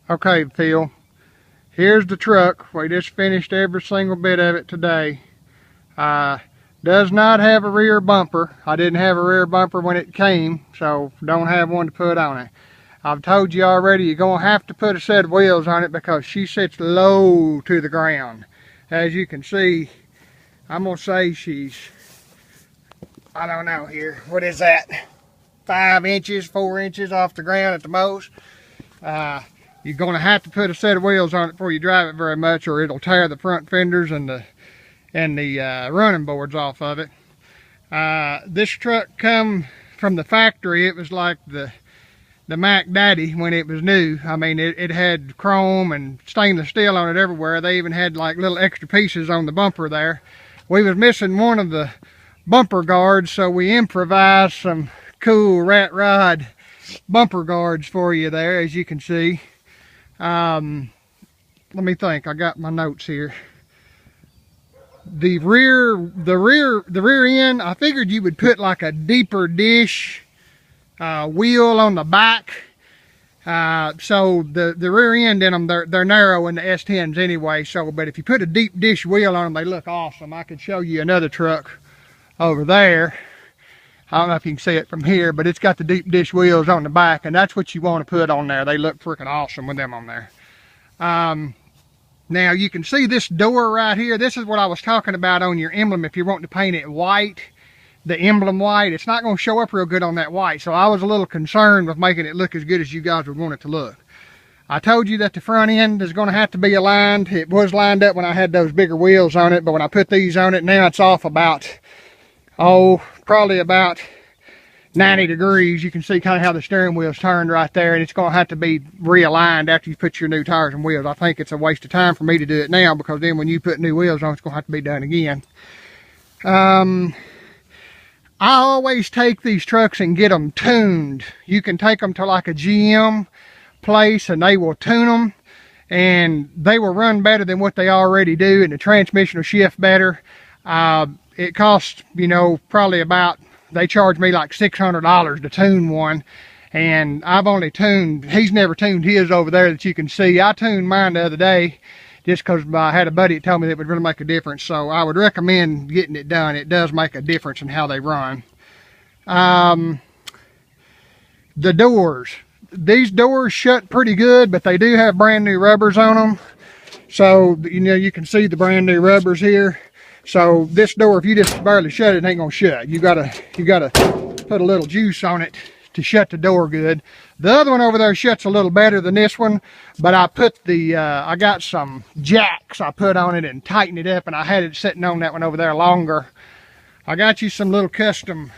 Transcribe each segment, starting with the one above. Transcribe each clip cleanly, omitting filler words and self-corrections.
Okay, Phil, here's the truck. We just finished every single bit of it today. Does not have a rear bumper. I didn't have a rear bumper when it came, so don't have one to put on it. I've told you already, you're going to have to put a set of wheels on it because she sits low to the ground. As you can see, I'm going to say she's, I don't know here, what is that? 5 inches, 4 inches off the ground at the most. You're going to have to put a set of wheels on it before you drive it very much, or it'll tear the front fenders and the running boards off of it. This truck come from the factory. It was like the Mac Daddy when it was new. I mean, it had chrome and stainless steel on it everywhere. They even had like little extra pieces on the bumper there. We was missing one of the bumper guards, so we improvised some cool rat rod bumper guards for you there, as you can see. Let me think. I got my notes here. The rear end, I figured you would put like a deeper dish wheel on the back. So the rear end in them, they're narrow in the S10s anyway. So, but if you put a deep dish wheel on them, they look awesome. I could show you another truck over there. I don't know if you can see it from here, but it's got the deep dish wheels on the back, and that's what you want to put on there. They look freaking awesome with them on there. Now you can see this door right here. This is what I was talking about on your emblem. If you're wanting to paint it white, the emblem white, it's not going to show up real good on that white. So I was a little concerned with making it look as good as you guys would want it to look. I told you that the front end is going to have to be aligned. It was lined up when I had those bigger wheels on it, but when I put these on it, now it's off about, probably about 90 degrees. You can see kind of how the steering wheel's turned right there, and it's going to have to be realigned after you put your new tires and wheels. I think it's a waste of time for me to do it now, because then when you put new wheels on, it's going to have to be done again. I always take these trucks and get them tuned. You can take them to like a GM place and they will tune them, and they will run better than what they already do, and the transmission will shift better. It costs, you know, probably about, they charge me like $600 to tune one, and I've only tuned, he's never tuned his over there that you can see. I tuned mine the other day just because I had a buddy that told me that it would really make a difference, so I would recommend getting it done. It does make a difference in how they run. The doors. These doors shut pretty good, but they do have brand new rubbers on them. So, you know, you can see the brand new rubbers here. So this door, if you just barely shut it, it ain't gonna shut. You gotta put a little juice on it to shut the door good. The other one over there shuts a little better than this one, but I put the, I got some jacks I put on it and tightened it up, and I had it sitting on that one over there longer. I got you some little custom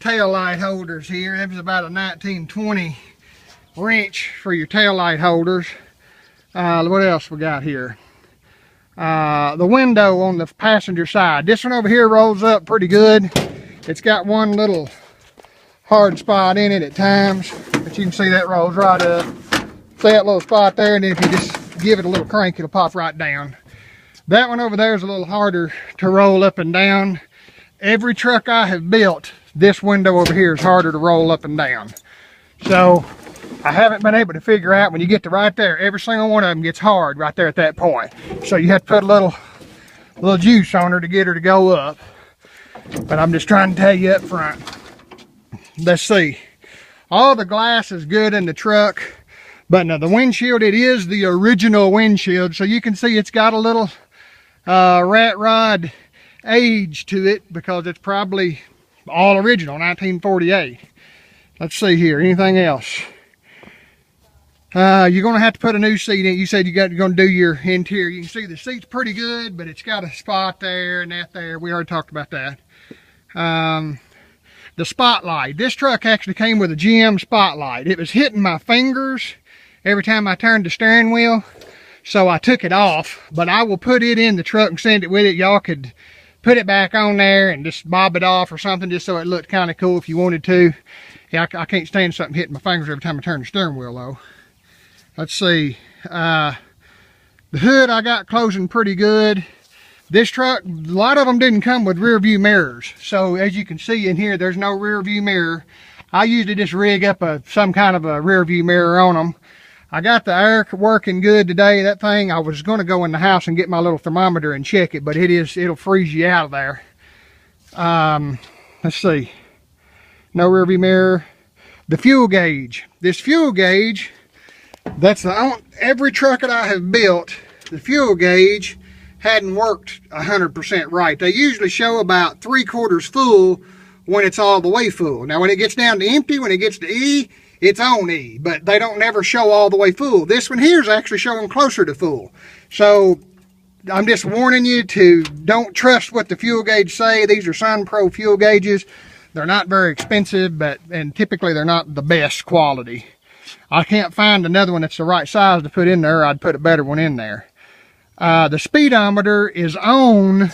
tail light holders here. That was about a 1920 wrench for your tail light holders. What else we got here? The window on the passenger side. This one over here rolls up pretty good. It's got one little hard spot in it at times, but you can see that rolls right up. See that little spot there, and then if you just give it a little crank, it'll pop right down. That one over there is a little harder to roll up and down. Every truck I have built, this window over here is harder to roll up and down. So I haven't been able to figure out when you get to right there, every single one of them gets hard right there at that point. So you have to put a little juice on her to get her to go up. But I'm just trying to tell you up front. Let's see. All the glass is good in the truck, but now the windshield, it is the original windshield. So you can see it's got a little rat rod age to it because it's probably all original, 1948. Let's see here, anything else? You're going to have to put a new seat in. You said you're going to do your interior. You can see the seat's pretty good, but it's got a spot there and that there. We already talked about that. The spotlight. This truck actually came with a GM spotlight. It was hitting my fingers every time I turned the steering wheel, so I took it off. But I will put it in the truck and send it with it. Y'all could put it back on there and just bob it off or something, just so it looked kind of cool if you wanted to. Yeah, I can't stand something hitting my fingers every time I turn the steering wheel though. Let's see. The hood I got closing pretty good. This truck, a lot of them didn't come with rear view mirrors. So as you can see in here, there's no rear view mirror. I usually just rig up some kind of a rear view mirror on them. I got the air working good today. That thing, I was going to go in the house and get my little thermometer and check it, but it'll freeze you out of there. Let's see. No rear view mirror. The fuel gauge. This fuel gauge, every truck that I have built, the fuel gauge hadn't worked 100% right. They usually show about 3/4 full when it's all the way full. Now when it gets down to empty, when it gets to E, it's on E, but they don't never show all the way full. This one here is actually showing closer to full. So I'm just warning you to don't trust what the fuel gauge say. These are SunPro fuel gauges. They're not very expensive, and typically they're not the best quality. I can't find another one that's the right size to put in there. I'd put a better one in there. The speedometer is on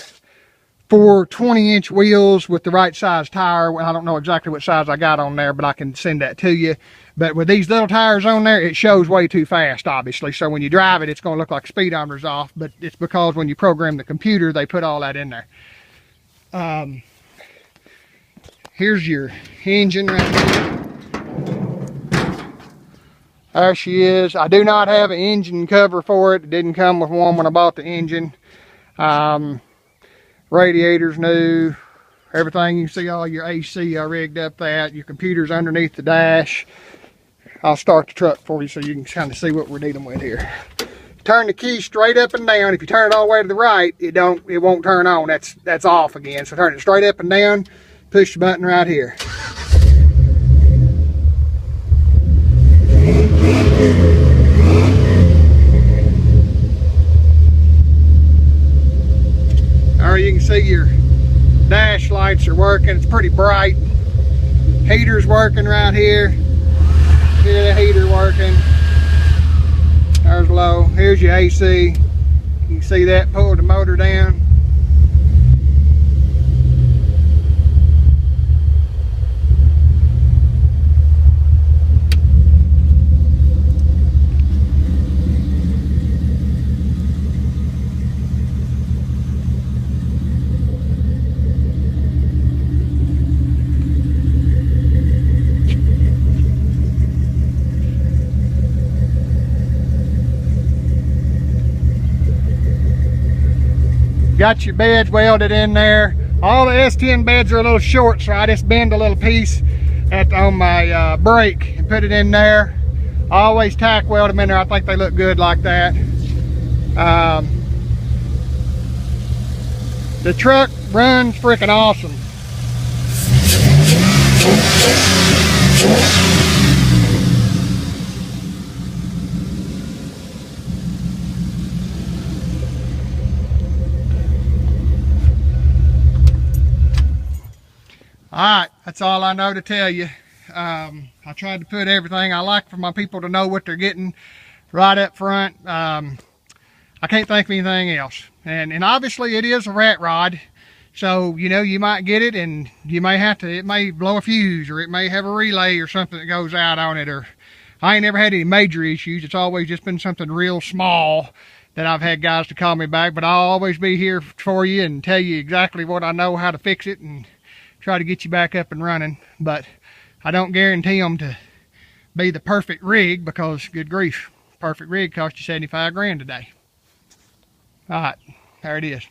for 20-inch wheels with the right size tire. Well, I don't know exactly what size I got on there, but I can send that to you. But with these little tires on there, it shows way too fast, obviously. So when you drive it, it's going to look like speedometer's off, but it's because when you program the computer, they put all that in there. Here's your engine right here. There she is. I do not have an engine cover for it. It didn't come with one when I bought the engine. Radiator's new. Everything, you see all your AC, I rigged up that. Your computer's underneath the dash. I'll start the truck for you so you can kind of see what we're dealing with here. Turn the key straight up and down. If you turn it all the way to the right, it won't turn on. That's off again. So turn it straight up and down. Push the button right here. There you can see your dash lights are working. It's pretty bright. Heater's working right here. Here's the heater working. There's low. Here's your AC. You can see that pull the motor down. Got your beds welded in there. All the S10 beds are a little short, so I just bend a little piece on my brake and put it in there. I always tack weld them in there. I think they look good like that. The truck runs freaking awesome. Alright, that's all I know to tell you. I tried to put everything I like for my people to know what they're getting right up front. I can't think of anything else. And obviously it is a rat rod. So, you know, you might get it and you may have to, it may blow a fuse or it may have a relay or something that goes out on it. Or I ain't never had any major issues. It's always just been something real small that I've had guys to call me back. But I'll always be here for you and tell you exactly what I know, how to fix it, and try to get you back up and running. But I don't guarantee them to be the perfect rig, because good grief, perfect rig cost you 75 grand today. All right, there it is.